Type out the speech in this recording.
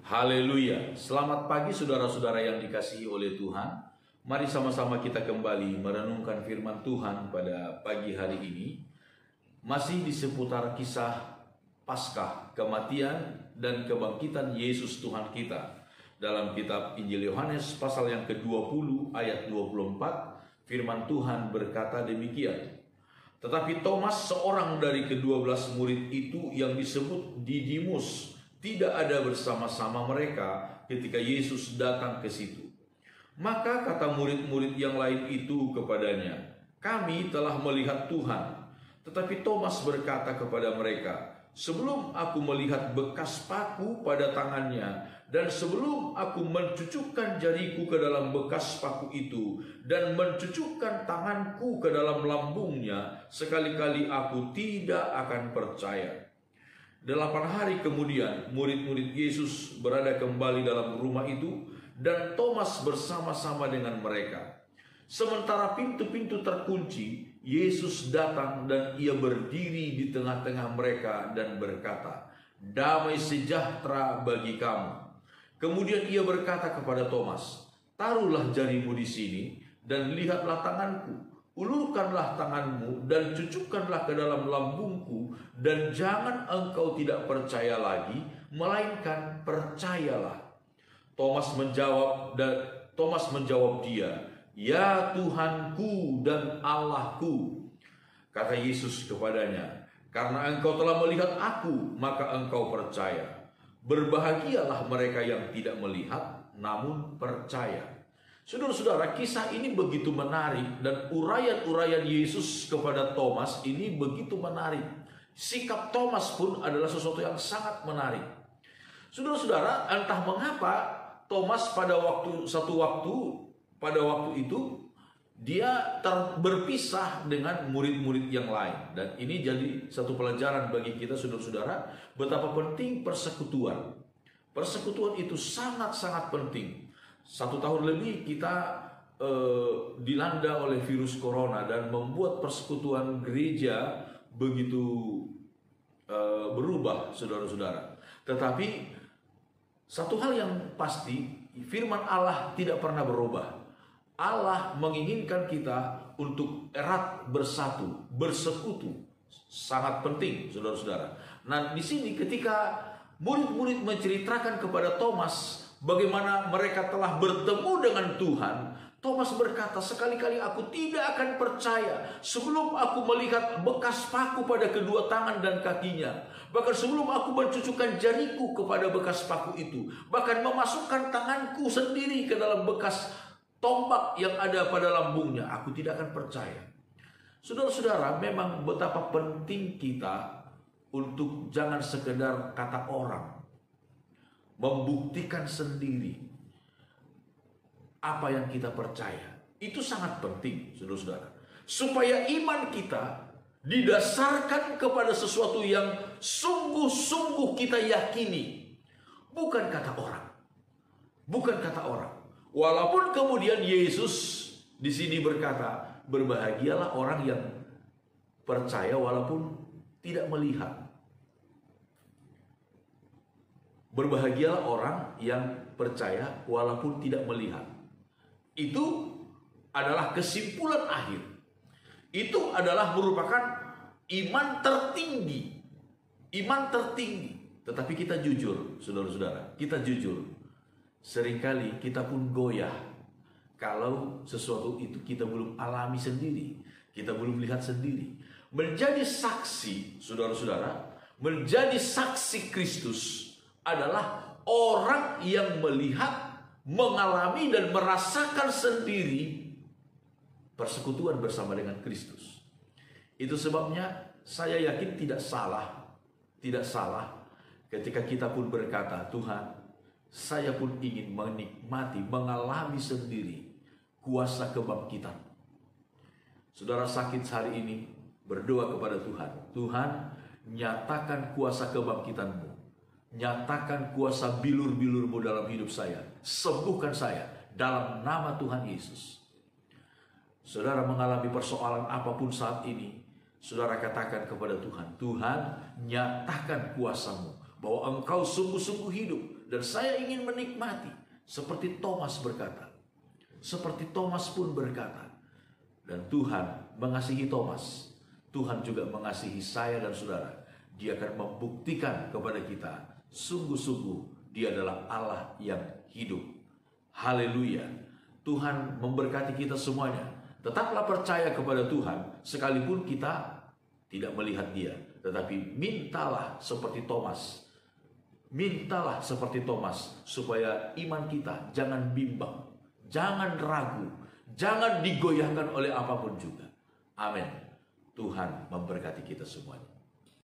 Haleluya. Selamat pagi saudara-saudara yang dikasihi oleh Tuhan. Mari sama-sama kita kembali merenungkan firman Tuhan pada pagi hari ini. Masih di seputar kisah Paskah, kematian dan kebangkitan Yesus Tuhan kita. Dalam kitab Injil Yohanes pasal yang ke-20 ayat 24, firman Tuhan berkata demikian. Tetapi Thomas, seorang dari ke-12 murid itu yang disebut Didimus, tidak ada bersama-sama mereka ketika Yesus datang ke situ. Maka kata murid-murid yang lain itu kepadanya, "Kami telah melihat Tuhan." Tetapi Thomas berkata kepada mereka, "Sebelum aku melihat bekas paku pada tangannya, dan sebelum aku mencucukkan jariku ke dalam bekas paku itu, dan mencucukkan tanganku ke dalam lambungnya, sekali-kali aku tidak akan percaya." 8 hari kemudian, murid-murid Yesus berada kembali dalam rumah itu, dan Thomas bersama-sama dengan mereka. Sementara pintu-pintu terkunci, Yesus datang dan ia berdiri di tengah-tengah mereka dan berkata, "Damai sejahtera bagi kamu." Kemudian ia berkata kepada Thomas, "Taruhlah jarimu di sini dan lihatlah tanganku. Ulurkanlah tanganmu dan cucukkanlah ke dalam lambungku, dan jangan engkau tidak percaya lagi, melainkan percayalah." Thomas menjawab dia, "Ya Tuhanku dan Allahku." Kata Yesus kepadanya, "Karena engkau telah melihat aku, maka engkau percaya. Berbahagialah mereka yang tidak melihat, namun percaya." Saudara-saudara, kisah ini begitu menarik, dan uraian-uraian Yesus kepada Thomas ini begitu menarik. Sikap Thomas pun adalah sesuatu yang sangat menarik. Saudara-saudara, entah mengapa Thomas pada waktu itu dia berpisah dengan murid-murid yang lain, dan ini jadi satu pelajaran bagi kita, saudara-saudara, betapa penting persekutuan. Persekutuan itu sangat-sangat penting. 1 tahun lebih kita dilanda oleh virus corona dan membuat persekutuan gereja begitu berubah, saudara-saudara. Tetapi satu hal yang pasti, firman Allah tidak pernah berubah. Allah menginginkan kita untuk erat bersatu, bersekutu. Sangat penting, saudara-saudara. Nah, di sini ketika murid-murid menceritakan kepada Thomas bagaimana mereka telah bertemu dengan Tuhan, Thomas berkata, "Sekali-kali aku tidak akan percaya sebelum aku melihat bekas paku pada kedua tangan dan kakinya. Bahkan sebelum aku mencucukkan jariku kepada bekas paku itu. Bahkan memasukkan tanganku sendiri ke dalam bekas tombak yang ada pada lambungnya. Aku tidak akan percaya." Saudara-saudara, memang betapa penting kita untuk jangan sekedar kata orang, membuktikan sendiri apa yang kita percaya. Itu sangat penting, saudara-saudara, supaya iman kita didasarkan kepada sesuatu yang sungguh-sungguh kita yakini, bukan kata orang. Bukan kata orang. Walaupun kemudian Yesus di sini berkata, "Berbahagialah orang yang percaya walaupun tidak melihat." Berbahagialah orang yang percaya walaupun tidak melihat. Itu adalah kesimpulan akhir. Itu adalah merupakan iman tertinggi. Iman tertinggi. Tetapi kita jujur, saudara-saudara, kita jujur. Seringkali kita pun goyah kalau sesuatu itu kita belum alami sendiri, kita belum lihat sendiri. Menjadi saksi, saudara-saudara, menjadi saksi Kristus adalah orang yang melihat, mengalami dan merasakan sendiri persekutuan bersama dengan Kristus. Itu sebabnya saya yakin tidak salah ketika kita pun berkata, "Tuhan, saya pun ingin menikmati, mengalami sendiri kuasa kebangkitan." Saudara sakit hari ini, berdoa kepada Tuhan, "Tuhan, nyatakan kuasa kebangkitan-Mu. Nyatakan kuasa bilur-bilur-Mu dalam hidup saya. Sembuhkan saya dalam nama Tuhan Yesus." Saudara mengalami persoalan apapun saat ini, saudara katakan kepada Tuhan, "Tuhan, nyatakan kuasa-Mu, bahwa Engkau sungguh-sungguh hidup Dan saya ingin menikmati. Seperti Thomas berkata. Seperti Thomas pun berkata. Dan Tuhan mengasihi Thomas. Tuhan juga mengasihi saya dan saudara. Dia akan membuktikan kepada kita. Sungguh-sungguh dia adalah Allah yang hidup. Haleluya. Tuhan memberkati kita semuanya. Tetaplah percaya kepada Tuhan. Sekalipun kita tidak melihat dia. Tetapi mintalah seperti Thomas. Mintalah seperti Thomas. Supaya iman kita jangan bimbang. Jangan ragu. Jangan digoyahkan oleh apapun juga. Amin. Tuhan memberkati kita semuanya.